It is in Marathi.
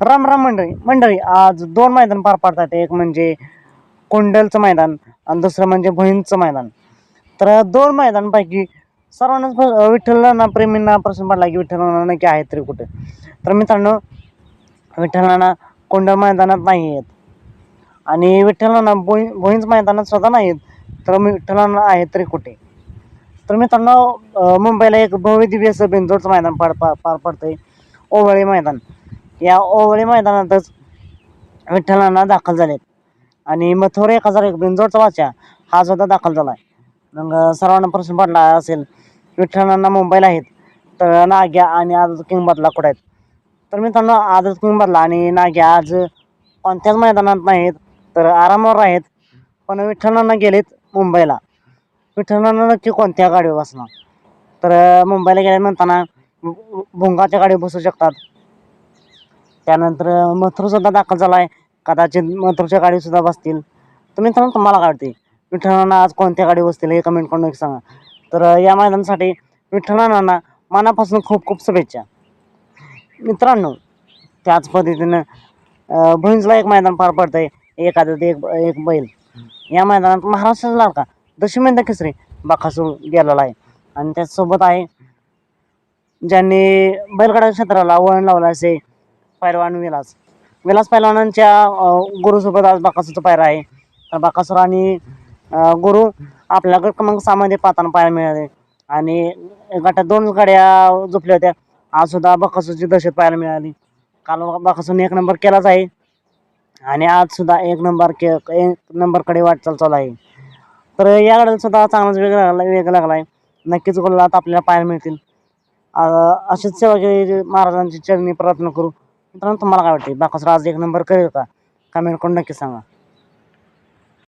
राम राम मंडळी मंडळी आज दोन मैदान पार पडतात. एक म्हणजे कोंडलचं मैदान आणि दुसरं म्हणजे भोईंचं मैदान. तर दोन मैदानांपैकी सर्वांनाच विठ्ठलनाना प्रेमींना प्रश्न पडला की विठ्ठलनाना नक्की आहेत तरी कुठे. तर मित्रांनो, विठ्ठलनाना कोंडल मैदानात नाही आहेत आणि विठ्ठलनाना भोईंच मैदानात सुद्धा नाहीत. तर विठ्ठलनाना आहेत तरी कुठे. तर मित्रांनो, मुंबईला एक भव्य दिव्य असं बिंदूरचं मैदान पार पडतंय, ओवळे मैदान. या ओवळे मैदानातच विठ्ठलनाना दाखल झालेत आणि मथुर 1001 बिंजोडचा वाचा हा सुद्धा दाखल झाला आहे. मग सर्वांना प्रश्न पडला असेल, विठ्ठलनाना मुंबईला आहेत तर नाग्या आणि आझाद किंग बदला कुठे आहेत. तर मित्रांनो, आझाद किंग बदला आणि नाग्या आज कोणत्याच मैदानात नाहीत, तर आरामावर आहेत. पण विठ्ठलनाना गेलेत मुंबईला. विठ्ठलनाना नक्की कोणत्या गाडीवर बसणार. तर मुंबईला गेले म्हणताना भुंगाच्या गाडीवर बसू शकतात. त्यानंतर मथुरसुद्धा दाखल झाला आहे, कदाचित मथुरच्या गाडीसुद्धा बसतील. तर मित्रांनो, तुम्हाला काय वाटते, विठ्ठलनाना आज कोणत्या गाडी बसतील हे कमेंट करून नक्की सांगा. तर या मैदानासाठी विठ्ठलनाना मनापासून खूप खूप शुभेच्छा. मित्रांनो, त्याच पद्धतीनं भुईंजला एक मैदान पार पडतंय, एक आदत एक बैल. या मैदानात महाराष्ट्राचा लाडका दशमींदा केसरी बकासूर गेलेला आहे आणि त्याचसोबत आहे ज्यांनी बैलगाडा क्षेत्राला वळण लावलं असे पैलवान विलास पैलवानांच्या गुरुसोबत आज बकासूरचा पायरा आहे. बकासूर आणि गुरु आपल्या गट क्रमांक 6 मध्ये पाहताना पाहायला मिळाले आणि गटात 2 गाड्या झोपल्या होत्या. आज सुद्धा बकासूरची दहशत पाहायला मिळाली. काल बकासूरने 1 नंबर केलाच आहे आणि आज सुद्धा 1 नंबरकडे वाटचाल चालू आहे. तर या गाड्याला सुद्धा चांगलाच वेग लागला आहे. नक्कीच गुलालात आपल्याला पाहायला मिळतील. अशीच सेवा केली महाराजांची चरणी प्रार्थना करू. मित्रांनो, तुम्हाला काय वाटते, बकासूर आज 1 नंबर करेल का? कमेंट करून नक्की सांगा.